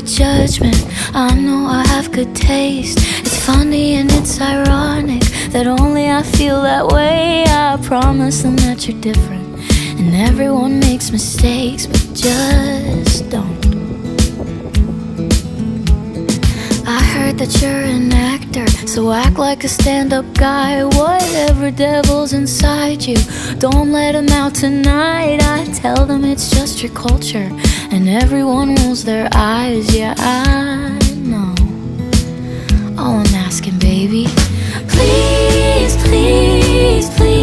good judgment, I know I have good taste. It's funny and it's ironic that only I feel that way. I promise them that you're different, and everyone makes mistakes, but just don't. I heard that you're an actor, so act like a stand-up guy. Whatever devil's inside you, don't let him out tonight. I tell them it's just your culture, and everyone rolls their eyes. Yeah, I know. All I'm asking, baby, please, please, please,